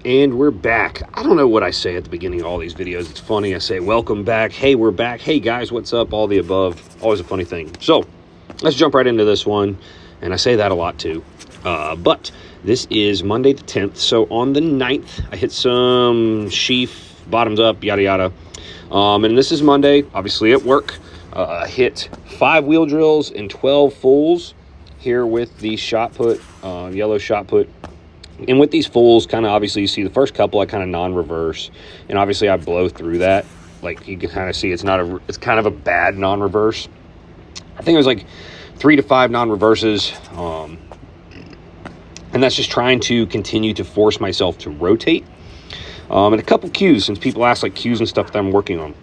And we're back. I don't know what I say at the beginning of all these videos. It's funny. I say, welcome back. Hey, we're back. Hey, guys, what's up? All the above. Always a funny thing. So let's jump right into this one. And I say that a lot, too. But this is Monday the 10th. So on the 9th, I hit some sheaf, bottoms up, yada, yada. And this is Monday, obviously at work. I hit 5 wheel drills and 12 fulls here with the shot put, yellow shot put. And with these fulls, kind of obviously you see the first couple I kind of non-reverse, and obviously I blow through that. Like you can kind of see it's kind of a bad non-reverse. I think it was like 3 to 5 non-reverses, and that's just trying to continue to force myself to rotate. And a couple cues, since people ask like cues and stuff that I'm working on.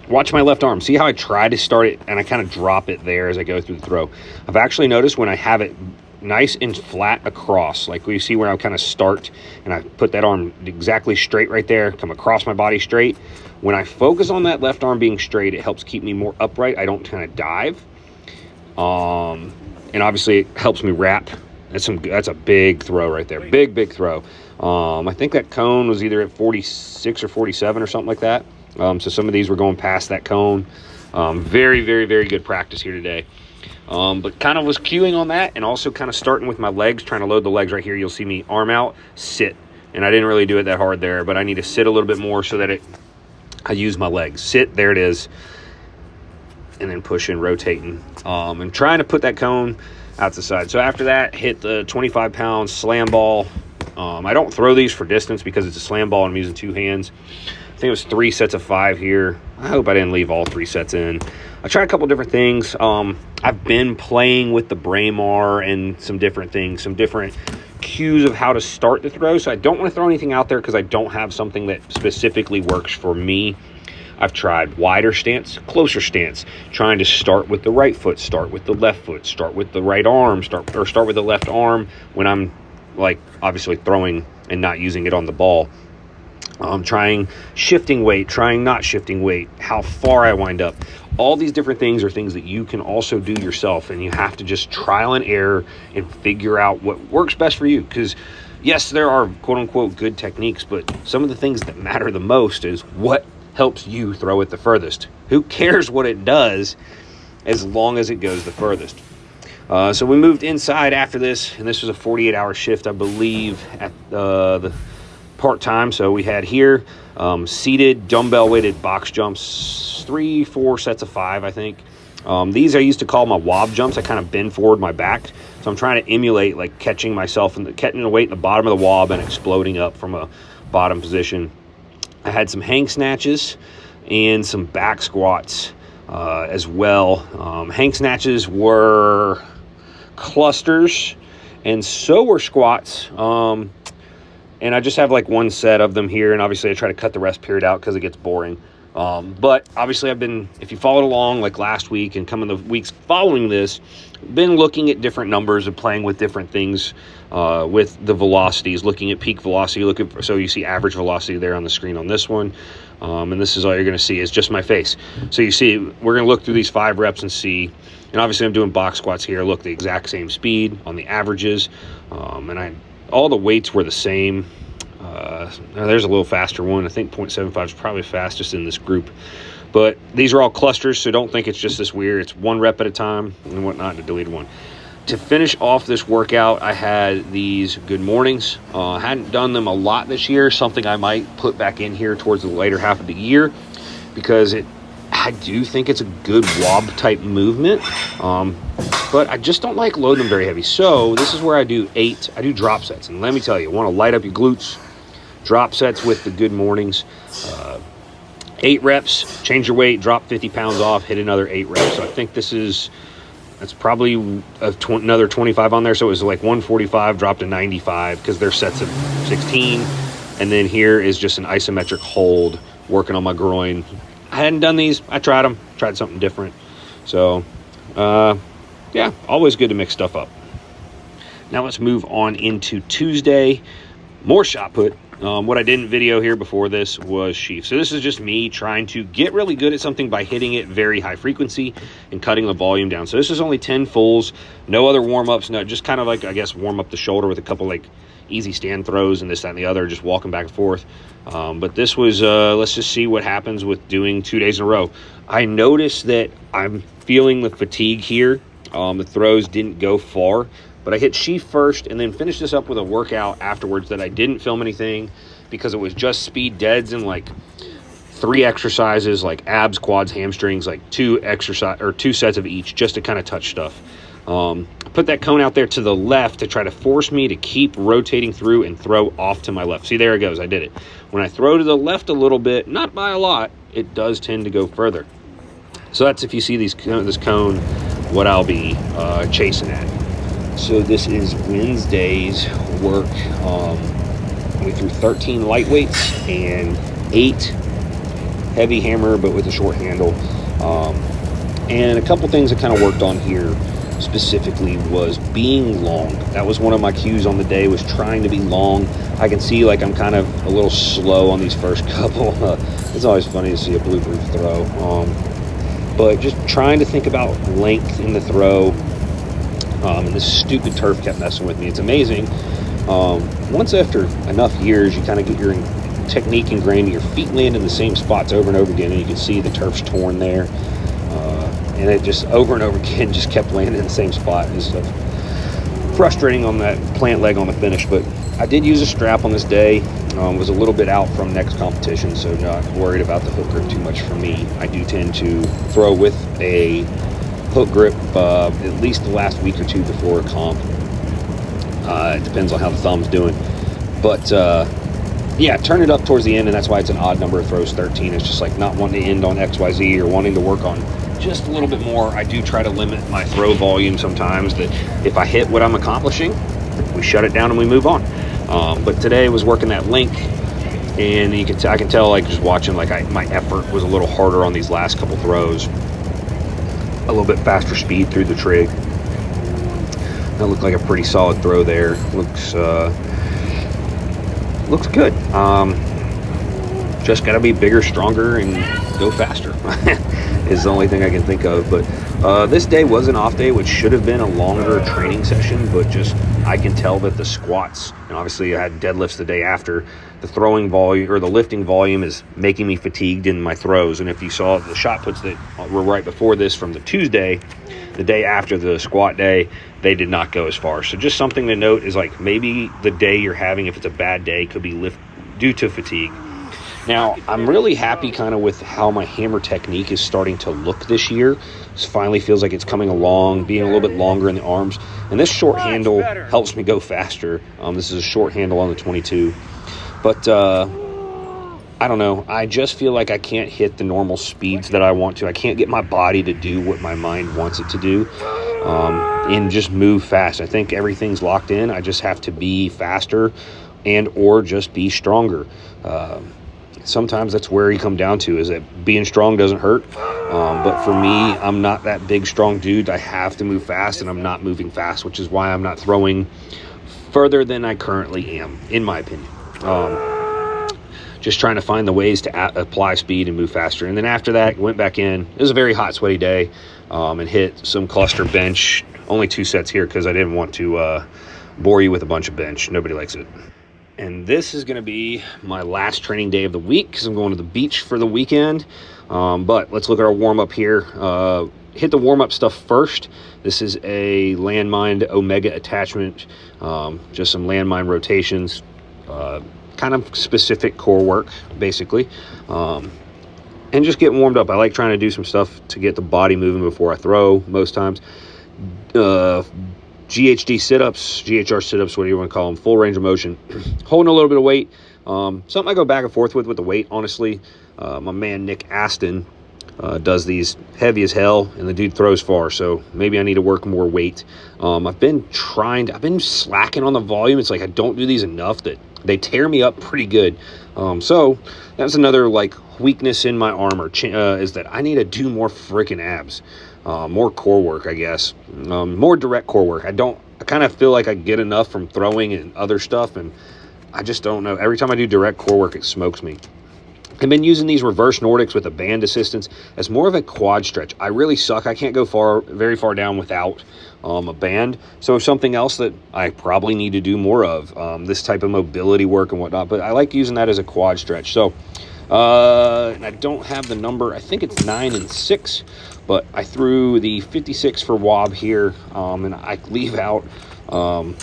Watch my left arm. See how I try to start it and I kind of drop it there as I go through the throw. I've actually noticed when I have it nice and flat across, like we see where I kind of start and I put that arm exactly straight right there, come across my body straight. When I focus on that left arm being straight, it helps keep me more upright. I don't kind of dive. And obviously it helps me wrap. That's a big throw right there. Big throw. I think that cone was either at 46 or 47 or something like that. So some of these were going past that cone. Very good practice here today. But kind of was cueing on that and also kind of starting with my legs, trying to load the legs right here. You'll see me arm out, sit. And I didn't really do it that hard there, but I need to sit a little bit more so that I use my legs. Sit, there it is. And then pushing, rotating. And trying to put that cone out to the side. So after that, hit the 25-pound slam ball. I don't throw these for distance because it's a slam ball and I'm using 2 hands. I think it was 3 sets of 5 here. I hope I didn't leave all 3 sets in. I tried a couple different things. I've been playing with the Braemar and some different things, some different cues of how to start the throw. So I don't want to throw anything out there because I don't have something that specifically works for me. I've tried wider stance, closer stance, trying to start with the right foot, start with the left foot, start with the right arm, start with the left arm when I'm like obviously throwing and not using it on the ball. Trying shifting weight, trying not shifting weight, how far I wind up. All these different things are things that you can also do yourself, and you have to just trial and error and figure out what works best for you. Because yes, there are quote-unquote good techniques, but some of the things that matter the most is what helps you throw it the furthest. Who cares what it does as long as it goes the furthest? So we moved inside after this, and this was a 48-hour shift, I believe, at the part-time. So we had here seated dumbbell weighted box jumps, 3-4 sets of 5, I think. These I used to call my wob jumps. I kind of bend forward my back, so I'm trying to emulate like catching myself and catching the weight in the bottom of the wob and exploding up from a bottom position. I had some hang snatches and some back squats as well. Hang snatches were clusters and so were squats. And I just have like 1 set of them here. And obviously I try to cut the rest period out because it gets boring. But obviously if you followed along like last week and coming the weeks following this, been looking at different numbers and playing with different things with the velocities, looking at peak velocity, so you see average velocity there on the screen on this one. And this is all you're going to see is just my face. So you see, we're going to look through these 5 reps and see, and obviously I'm doing box squats here. Look, the exact same speed on the averages. And all the weights were the same. There's a little faster one. I think 0.75 is probably fastest in this group. But these are all clusters, so don't think it's just this weird. It's 1 rep at a time and whatnot, to delete one. To finish off this workout, I had these good mornings. I hadn't done them a lot this year, something I might put back in here towards the later half of the year because I do think it's a good wob type movement. But I just don't like loading them very heavy. So this is where I do drop sets. And let me tell you, want to light up your glutes, drop sets with the good mornings. 8 reps, change your weight, drop 50 pounds off, hit another 8 reps. So I think that's probably another 25 on there. So it was like 145, dropped to 95 because they're sets of 16. And then here is just an isometric hold, working on my groin. I hadn't done these. I tried something different. So, yeah, always good to mix stuff up. Now let's move on into Tuesday. More shot put. What I didn't video here before this was sheaf. So this is just me trying to get really good at something by hitting it very high frequency and cutting the volume down. So this is only 10 fulls, no other warm-ups, no, just kind of like, I guess, warm up the shoulder with a couple like easy stand throws and this, that, and the other, just walking back and forth. But this was, let's just see what happens with doing 2 days in a row. I noticed that I'm feeling the fatigue here. The throws didn't go far, but I hit sheaf first and then finished this up with a workout afterwards that I didn't film anything because it was just speed deads and like 3 exercises, like abs, quads, hamstrings, like 2 sets of each, just to kind of touch stuff. I put that cone out there to the left to try to force me to keep rotating through and throw off to my left. See, there it goes. I did it. When I throw to the left a little bit, not by a lot, it does tend to go further. So that's, if you see this cone, what I'll be chasing at. So this is Wednesday's work. We threw 13 lightweights and 8 heavy hammer, but with a short handle. And a couple things I kind of worked on here specifically was being long. That was one of my cues on the day, was trying to be long. I can see like I'm kind of a little slow on these first couple. It's always funny to see a blueproof throw. But just trying to think about length in the throw. And this stupid turf kept messing with me. It's amazing. Once after enough years, you kind of get your technique ingrained, your feet land in the same spots over and over again, and you can see the turf's torn there. And it just over and over again just kept landing in the same spot. It was frustrating on that plant leg on the finish, but I did use a strap on this day. Was a little bit out from next competition, so not worried about the hook grip too much for me. I do tend to throw with a hook grip at least the last week or two before a comp. It depends on how the thumb's doing. But yeah, turn it up towards the end, and that's why it's an odd number of throws, 13. It's just like not wanting to end on XYZ or wanting to work on just a little bit more. I do try to limit my throw volume sometimes, that if I hit what I'm accomplishing, we shut it down and we move on. But today was working that link, and you can I can tell, like, just watching, like, my effort was a little harder on these last couple throws. A little bit faster speed through the trig. That looked like a pretty solid throw there. Looks good. Just got to be bigger, stronger, and go faster is the only thing I can think of. But this day was an off day, which should have been a longer training session, but just I can tell that the squats, and obviously I had deadlifts the day after, the throwing volume or the lifting volume is making me fatigued in my throws. And if you saw the shot puts that were right before this from the Tuesday, the day after the squat day, they did not go as far. So just something to note is, like, maybe the day you're having, if it's a bad day, could be due to fatigue. Now, I'm really happy kind of with how my hammer technique is starting to look this year. It finally feels like it's coming along, being a little bit longer in the arms. And this short handle helps me go faster. This is a short handle on the 22. But I don't know. I just feel like I can't hit the normal speeds that I want to. I can't get my body to do what my mind wants it to do and just move fast. I think everything's locked in. I just have to be faster and or just be stronger. Sometimes that's where you come down to, is that being strong doesn't hurt. But for me, I'm not that big, strong dude. I have to move fast, and I'm not moving fast, which is why I'm not throwing further than I currently am, in my opinion. Just trying to find the ways to apply speed and move faster. And then after that, went back in. It was a very hot, sweaty day, and hit some cluster bench. Only 2 sets here because I didn't want to bore you with a bunch of bench. Nobody likes it. And this is going to be my last training day of the week because I'm going to the beach for the weekend. But let's look at our warm-up here. Hit the warm-up stuff first. This is a landmine Omega attachment, just some landmine rotations, kind of specific core work, basically. And just getting warmed up. I like trying to do some stuff to get the body moving before I throw most times. GHD sit-ups, GHR sit-ups, whatever you want to call them, full range of motion, holding a little bit of weight. Something I go back and forth with the weight, honestly. My man Nick Aston does these heavy as hell, and the dude throws far, so maybe I need to work more weight. I've been slacking on the volume. It's like I don't do these enough that they tear me up pretty good. So that's another, like, weakness in my armor, is that I need to do more freaking abs. More core work, I guess. More direct core work. I kind of feel like I get enough from throwing and other stuff, and I just don't know. Every time I do direct core work, it smokes me. I've been using these reverse Nordics with a band assistance as more of a quad stretch. I really suck. I can't go very far down without a band. So something else that I probably need to do more of, this type of mobility work and whatnot. But I like using that as a quad stretch. So and I don't have the number. I think it's 9 and 6. But I threw the 56 for wob here, and I leave out how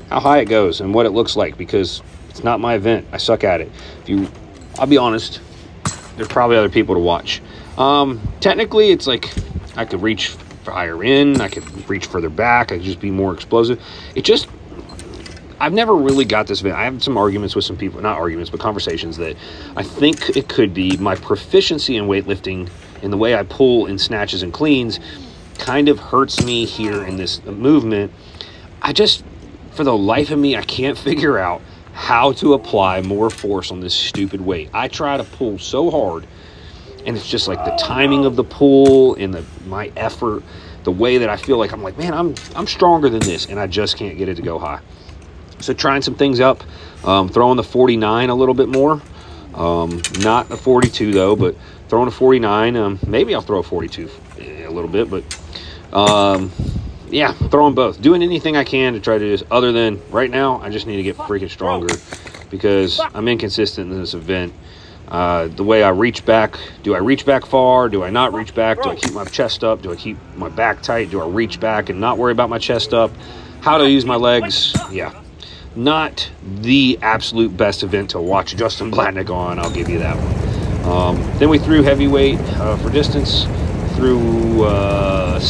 high it goes and what it looks like, because it's not my event. I suck at it. I'll be honest, there's probably other people to watch. Technically, it's like I could reach higher in, I could reach further back, I could just be more explosive. I've never really got this event. I have some arguments with some people, not arguments, but conversations that I think it could be my proficiency in weightlifting and the way I pull in snatches and cleans kind of hurts me here in this movement. For the life of me, I can't figure out how to apply more force on this stupid weight. I try to pull so hard, and it's just like the timing of the pull and my effort, the way that I feel like I'm like, man, I'm stronger than this, and I just can't get it to go high. So trying some things up, throwing the 49 a little bit more, not a 42 though, but throwing a 49. Maybe I'll throw a 42 a little bit, but yeah, throwing both, doing anything I can to try to do this. Other than right now, I just need to get freaking stronger because I'm inconsistent in this event. The way I reach back, do I reach back far? Do I not reach back? Do I keep my chest up? Do I keep my back tight? Do I reach back and not worry about my chest up? How to use my legs? Yeah. Not the absolute best event to watch Justin Blatnik on, I'll give you that one. Then we threw heavyweight for distance, threw 5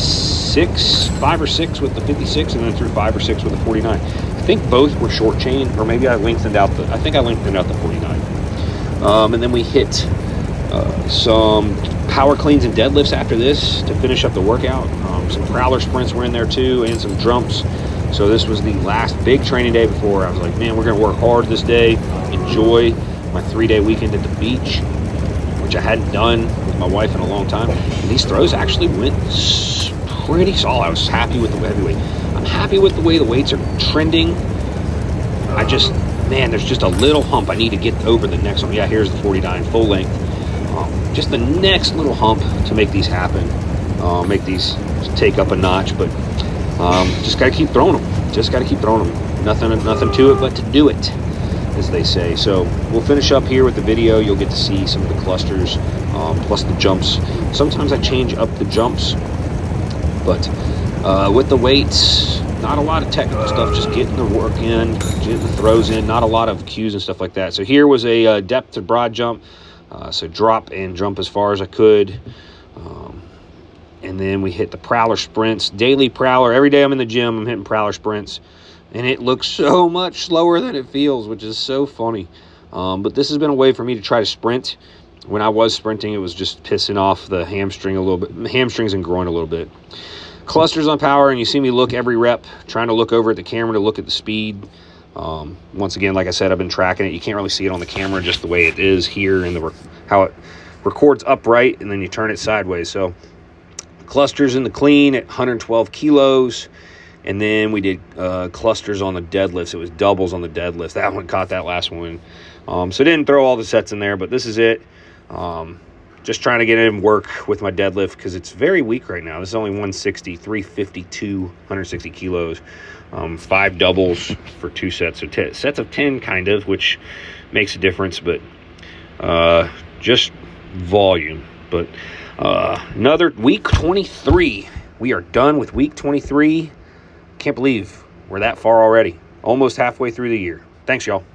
or 6 with the 56, and then threw 5 or 6 with the 49. I think both were short chain, or maybe I lengthened out the 49. And then we hit some power cleans and deadlifts after this to finish up the workout. Some prowler sprints were in there too, and some jumps. So this was the last big training day before I was like, man, we're going to work hard this day, enjoy my 3-day weekend at the beach, which I hadn't done with my wife in a long time. And these throws actually went pretty solid. I was happy with the heavyweight. I'm happy with the way the weights are trending. There's just a little hump I need to get over the next one. Yeah, here's the 49 full length. Just the next little hump to make these happen, make these take up a notch, but just got to keep throwing them. Nothing to it but to do it, as they say. So we'll finish up here with the video. You'll get to see some of the clusters, plus the jumps. Sometimes I change up the jumps, but with the weights, not a lot of technical stuff, just getting the work in, getting the throws in, not a lot of cues and stuff like that. So here was a depth to broad jump, so drop and jump as far as I could. And then we hit the prowler sprints, daily prowler. Every day I'm in the gym, I'm hitting prowler sprints. And it looks so much slower than it feels, which is so funny. But this has been a way for me to try to sprint. When I was sprinting, it was just pissing off the hamstrings and groin a little bit. Clusters on power, and you see me look every rep, trying to look over at the camera to look at the speed. Once again, like I said, I've been tracking it. You can't really see it on the camera, just the way it is here and how it records upright, and then you turn it sideways. So clusters in the clean at 112 kilos, and then we did clusters on the deadlifts. It was doubles on the deadlifts. That one caught that last one. So didn't throw all the sets in there, but this is it. Just trying to get in work with my deadlift because it's very weak right now. This is only 160, 352, 160 kilos. 5 doubles for 2 sets. So sets of 10 kind of, which makes a difference, but just volume. But another week 23. We are done with week 23. Can't believe we're that far already. Almost halfway through the year. Thanks, y'all.